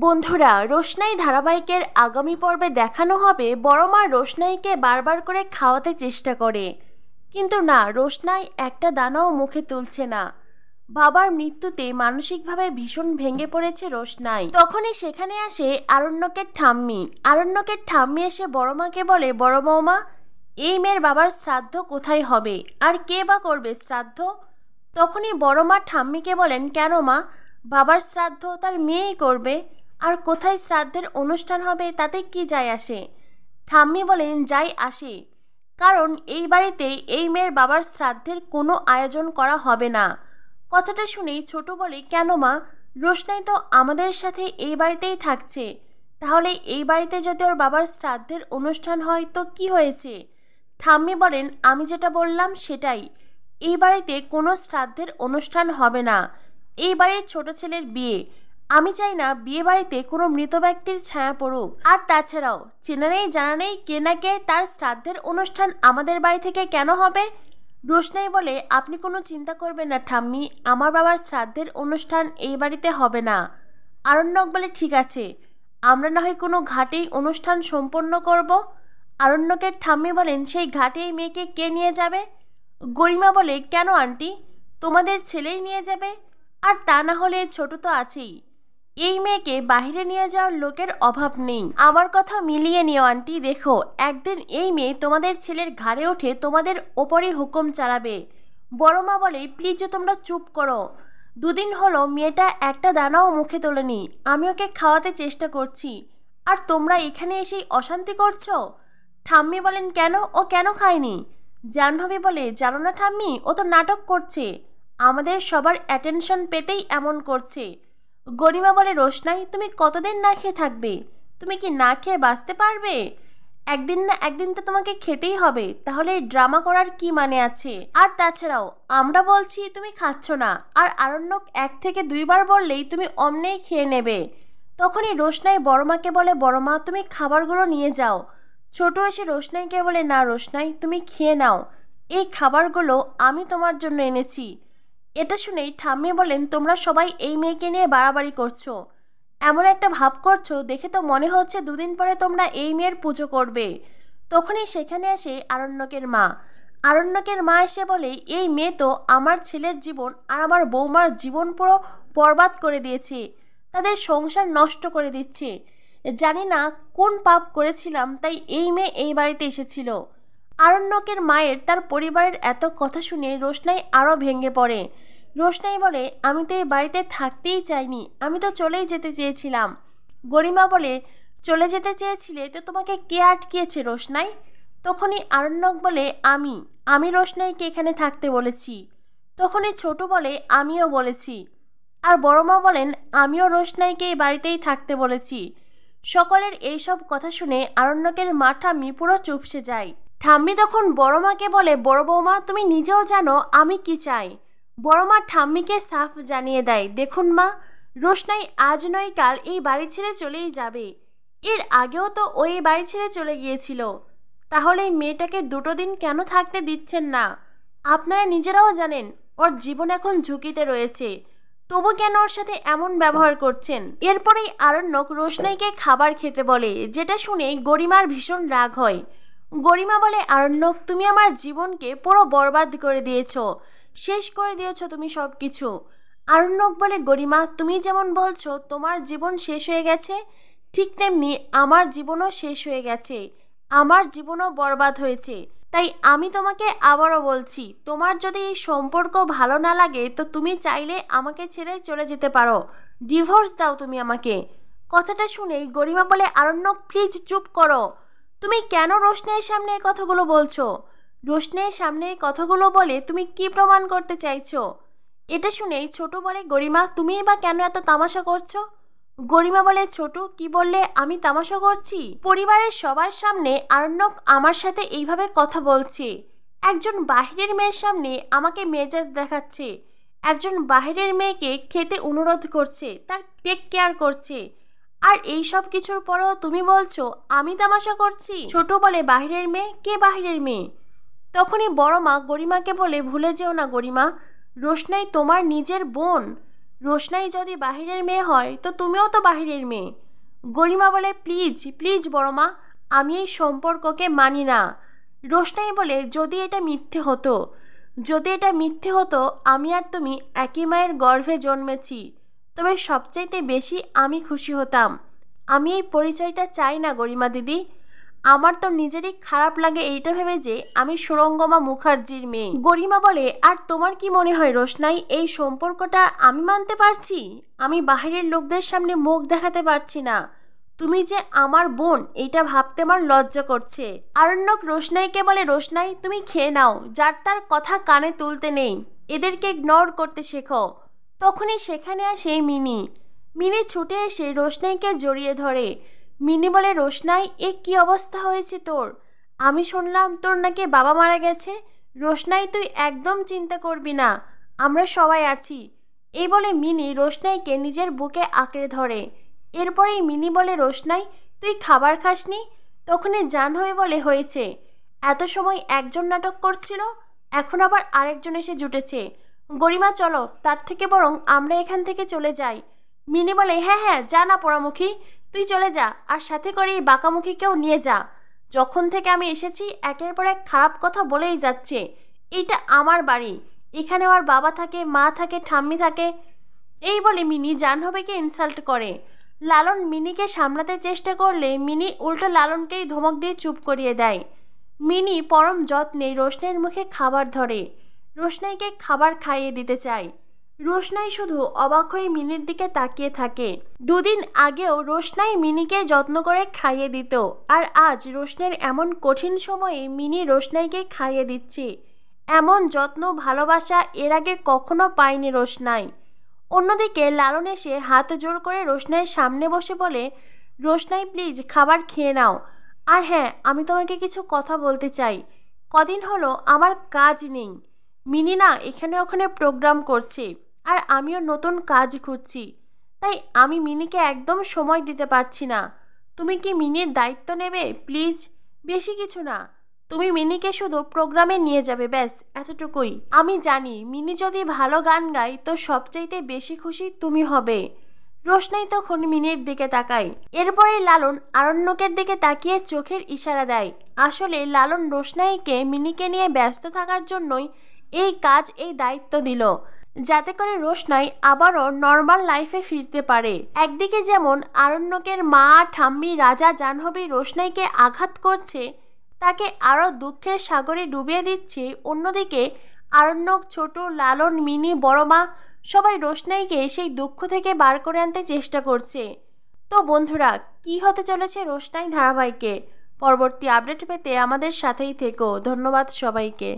বন্ধুরা, রোশনাই ধারাবাহিকের আগামী পর্বে দেখানো হবে বড় মা রোশনাইকে বারবার করে খাওয়াতে চেষ্টা করে, কিন্তু না, রোশনাই একটা দানাও মুখে তুলছে না। বাবার মৃত্যুতে মানসিকভাবে ভীষণ ভেঙে পড়েছে রোশনাই। তখনই সেখানে আসে আরণ্যকের ঠাম্মি। আরণ্যকের ঠাম্মি এসে বড় মাকে বলে, বড় বৌমা, এই মেয়ের বাবার শ্রাদ্ধ কোথায় হবে, আর কে বা করবে শ্রাদ্ধ? তখনই বড় মা ঠাম্মিকে বলেন, কেন মা, বাবার শ্রাদ্ধ তার মেয়েই করবে, আর কোথায় শ্রাদ্ধের অনুষ্ঠান হবে তাতে কি যায় আসে? ঠাম্মি বলেন, যাই আসে, কারণ এই বাড়িতে এই মেয়ের বাবার শ্রাদ্ধের কোনো আয়োজন করা হবে না। কথাটা শুনেই ছোট বলে, কেন মা, রোশনাই তো আমাদের সাথে এই বাড়িতেই থাকছে, তাহলে এই বাড়িতে যদি ওর বাবার শ্রাদ্ধের অনুষ্ঠান হয় তো কি হয়েছে? ঠাম্মি বলেন, আমি যেটা বললাম সেটাই, এই বাড়িতে কোনো শ্রাদ্ধের অনুষ্ঠান হবে না। এই বাড়ির ছোট ছেলের বিয়ে, আমি চাই না বিয়ে বাড়িতে কোনো মৃত ব্যক্তির ছায়া পড়ুক। আর তাছাড়াও চেনা নেই জানা নেই কে না কে তার শ্রাদ্ধের অনুষ্ঠান আমাদের বাড়ি থেকে কেন হবে? রোশনাই বলে, আপনি কোনো চিন্তা করবেন না ঠাম্মি, আমার বাবার শ্রাদ্ধের অনুষ্ঠান এই বাড়িতে হবে না। আরণ্যক বলে, ঠিক আছে, আমরা না হয় কোনো ঘাটেই অনুষ্ঠান সম্পন্ন করব। আরণ্যকের ঠাম্মি বলেন, সেই ঘাটে এই মেয়েকে কে নিয়ে যাবে? গরিমা বলে, কেন আন্টি, তোমাদের ছেলেই নিয়ে যাবে, আর তা না হলে ছোট তো আছেই, এই মেয়েকে বাহিরে নিয়ে যাওয়ার লোকের অভাব নেই। আমার কথা মিলিয়ে নিও আন্টি, দেখো একদিন এই মেয়ে তোমাদের ছেলের ঘাড়ে ওঠে তোমাদের ওপরই হুকুম চালাবে। বড় মা বলে, প্লিজ তোমরা চুপ করো, দুদিন হলো মেয়েটা একটা দানাও মুখে তোলেনি, আমি ওকে খাওয়াতে চেষ্টা করছি, আর তোমরা এখানে এসেই অশান্তি করছো। ঠাম্মি বলেন, কেন, ও কেন খায়নি? জাহ্নবী বলে, জানো না ঠাম্মি, ও তো নাটক করছে, আমাদের সবার অ্যাটেনশন পেতেই এমন করছে। গরিমা বলে, রোশনাই, তুমি কতদিন না খেয়ে থাকবে? তুমি কি না খেয়ে বাঁচতে পারবে? একদিন না একদিন তো তোমাকে খেতেই হবে, তাহলে এই ড্রামা করার কি মানে আছে? আর তাছাড়াও আমরা বলছি তুমি খাচ্ছ না, আর আরণ্যক 1 থেকে 2 বার বললেই তুমি অমনেই খেয়ে নেবে। তখনই রোশনাই বড় মাকে বলে, বড় মা, তুমি খাবারগুলো নিয়ে যাও। ছোট এসে রোশনাইকে বলে, না রোশনাই, তুমি খেয়ে নাও, এই খাবারগুলো আমি তোমার জন্য এনেছি। এটা শুনেই ঠাম্মি বলেন, তোমরা সবাই এই মেয়েকে নিয়ে বাড়াবাড়ি করছো, এমন একটা ভাব করছো, দেখে তো মনে হচ্ছে দুদিন পরে তোমরা এই মেয়ের পুজো করবে। তখনই সেখানে আসে আরণ্যকের মা। আরণ্যকের মা এসে বলে, এই মেয়ে তো আমার ছেলের জীবন আর আমার বৌমার জীবন পুরো বরবাদ করে দিয়েছে, তাদের সংসার নষ্ট করে দিচ্ছে। জানি না কোন পাপ করেছিলাম, তাই এই মেয়ে এই বাড়িতে এসেছিল। আরণ্যকের মায়ের তার পরিবারের এত কথা শুনে রোশনাই আরও ভেঙে পড়ে। রোশনাই বলে, আমি তো এই বাড়িতে থাকতেই চাইনি, আমি তো চলেই যেতে চেয়েছিলাম। গরিমা বলে, চলে যেতে চেয়েছিলে তো তোমাকে কে আটকিয়েছে রোশনাই? তখনই আরণ্যক বলে, আমি রোশনাইকে এখানে থাকতে বলেছি। তখনই ছোট বলে, আমিও বলেছি। আর বড় মা বলেন, আমিও রোশনাইকে এই বাড়িতেই থাকতে বলেছি। সকলের এইসব কথা শুনে আরণ্যকের মা ঠাম্মি পুরো চুপসে যায়। ঠাম্মি তখন বড় মাকে বলে, বড় বৌমা, তুমি নিজেও জানো আমি কি চাই। বড় মা ঠাম্মিকে সাফ জানিয়ে দেয়, দেখুন মা, রোশনাই আজ নয় কাল এই বাড়ি ছেড়ে চলেই যাবে, এর আগেও তো ওই বাড়ি ছেড়ে চলে গিয়েছিল, তাহলে এই মেয়েটাকে 2 দিন কেন থাকতে দিচ্ছেন না? আপনারা নিজেরাও জানেন ওর জীবন এখন ঝুঁকিতে রয়েছে, তবু কেন ওর সাথে এমন ব্যবহার করছেন? এরপরেই আরণ্যক রোশনাইকে খাবার খেতে বলে, যেটা শুনে গরিমার ভীষণ রাগ হয়। গরিমা বলে, আরণ্যক, তুমি আমার জীবনকে পুরো বরবাদ করে দিয়েছো, শেষ করে দিয়েছো তুমি সব কিছু। আরণ্যক বলে, গরিমা, তুমি যেমন বলছো তোমার জীবন শেষ হয়ে গেছে, ঠিক তেমনি আমার জীবনও শেষ হয়ে গেছে, আমার জীবনও বরবাদ হয়েছে। তাই আমি তোমাকে আবারও বলছি, তোমার যদি এই সম্পর্ক ভালো না লাগে তো তুমি চাইলে আমাকে ছেড়ে চলে যেতে পারো, ডিভোর্স দাও তুমি আমাকে। কথাটা শুনেই গরিমা বলে, আরণ্যক, প্লিজ চুপ করো, তুমি কেন রোশনাইয়ের সামনে এই কথাগুলো বলছো? রোশনাইয়ের সামনে এই কথাগুলো বলে তুমি কি প্রমাণ করতে চাইছো? এটা শুনেই ছোট বলে, গরিমা, তুমিই বা কেন এত তামাশা করছো? গরিমা বলে, ছোট, কি বললে আমি তামাশা করছি? পরিবারের সবার সামনে আরণ্যক আমার সাথে এইভাবে কথা বলছে, একজন বাহিরের মেয়ের সামনে আমাকে মেজাজ দেখাচ্ছে, একজন বাহিরের মেয়েকে খেতে অনুরোধ করছে, তার টেক কেয়ার করছে, আর এই সব কিছুর পরেও তুমি বলছো আমি তামাশা করছি? ছোট বলে, বাহিরের মেয়ে? কে বাহিরের মেয়ে? তখনই বড় মা গরিমাকে বলে, ভুলে যেও না গরিমা, রোশনাই তোমার নিজের বোন, রোশনাই যদি বাহিরের মেয়ে হয় তো তুমিও তো বাহিরের মেয়ে। গরিমা বলে, প্লিজ প্লিজ বড় মা, আমি এই সম্পর্ককে মানি না। রোশনাই বলে, যদি এটা মিথ্যে হতো, যদি এটা মিথ্যে হতো আমি আর তুমি একই মায়ের গর্ভে জন্মেছি, তবে সবচাইতে বেশি আমি খুশি হতাম। আমি এই পরিচয়টা চাই না গরিমা দিদি। আমার তো নিজেরই খারাপ লাগে এইটা ভেবে যে আমি সুরঙ্গমা মুখার্জির মেয়ে। গরিমা বলে, আর তোমার কি মনে হয় রোশনাই, এই সম্পর্কটা আমি মানতে পারছি? আমি বাইরের লোকদের সামনে মুখ দেখাতে পারছি না। তুমি যে আমার বোন এইটা ভাবতে আমার লজ্জা করছে। আরণ্যক রোশনাইকে বলে, রোশনাই তুমি খেয়ে নাও, যার তার কথা কানে তুলতে নেই, এদেরকে ইগনোর করতে শেখো। তখনই সেখানে আসে মিনি। মিনি ছুটে এসে রোশনাইকে জড়িয়ে ধরে। মিনি বলে, রোশনাই এ কি অবস্থা হয়েছে তোর? আমি শুনলাম তোর নাকি বাবা মারা গেছে। রোশনাই তুই একদম চিন্তা করবি না, আমরা সবাই আছি। এই বলে মিনি রোশনাইকে নিজের বুকে আঁকড়ে ধরে। এরপরেই মিনি বলে, রোশনাই তুই খাবার খাসনি? তখনই জাহ্নবী বলে, হয়েছে, এত সময় একজন নাটক করছিল, এখন আবার আরেকজন এসে জুটেছে। গরিমা চলো, তার থেকে বরং আমরা এখান থেকে চলে যাই। মিনি বলে, হ্যাঁ হ্যাঁ যা না পোড়ামুখী, তুই চলে যা, আর সাথে করে এই বাঁকামুখীকেও নিয়ে যা। যখন থেকে আমি এসেছি একের পর এক খারাপ কথা বলেই যাচ্ছে। এইটা আমার বাড়ি, এখানে আমার বাবা থাকে, মা থাকে, ঠাম্মি থাকে। এই বলে মিনি জাহ্নবীকে ইনসাল্ট করে। লালন মিনিকে সামলাতে চেষ্টা করলে মিনি উল্টো লালনকেই ধমক দিয়ে চুপ করিয়ে দেয়। মিনি পরম যত্নে রোশনাইয়ের মুখে খাবার ধরে, রোশনাইকে খাবার খাইয়ে দিতে চায়। রোশনাই শুধু অবাক হয়ে মিনির দিকে তাকিয়ে থাকে। দুদিন আগেও রোশনাই মিনিকে যত্ন করে খাইয়ে দিত, আর আজ রোশনাইয়ের এমন কঠিন সময়ে মিনি রোশনাইকে খাইয়ে দিচ্ছে। এমন যত্ন ভালোবাসা এর আগে কখনো পায়নি রোশনাই। অন্যদিকে লালন এসে হাত জোর করে রোশনাইয়ের সামনে বসে বলে, রোশনাই প্লিজ খাবার খেয়ে নাও। আর হ্যাঁ, আমি তোমাকে কিছু কথা বলতে চাই। কদিন হলো আমার কাজ নেই। মিনি না এখানে ওখানে প্রোগ্রাম করছে, আর আমিও নতুন কাজ খুঁজছি, তাই আমি মিনিকে একদম সময় দিতে পারছি না। তুমি কি মিনির দায়িত্ব নেবে প্লিজ? বেশি কিছু না, তুমি মিনিকে শুধু প্রোগ্রামে নিয়ে যাবে, ব্যাস এতটুকুই। আমি জানি মিনি যদি ভালো গান গায় তো সবচাইতে বেশি খুশি তুমি হবে। রোশনাই তখন মিনির দিকে তাকায়। এরপরে লালন আরণ্যকের দিকে তাকিয়ে চোখের ইশারা দেয়। আসলে লালন রোশনাইকে মিনিকে নিয়ে ব্যস্ত থাকার জন্যই এই কাজ, এই দায়িত্ব দিল, যাতে করে রোশনাই আবারও নর্মাল লাইফে ফিরতে পারে। একদিকে যেমন আরণ্যকের মা, ঠাম্মি, রাজা, জাহ্নবী রোশনাইকে আঘাত করছে, তাকে আরও দুঃখের সাগরে ডুবিয়ে দিচ্ছে, অন্যদিকে আরণ্যক, ছোট, লালন, মিনি, বড় মা সবাই রোশনাইকে সেই দুঃখ থেকে বার করে আনতে চেষ্টা করছে। তো বন্ধুরা, কি হতে চলেছে রোশনাই ধারাবাহিকে? পরবর্তী আপডেট পেতে আমাদের সাথেই থেকো। ধন্যবাদ সবাইকে।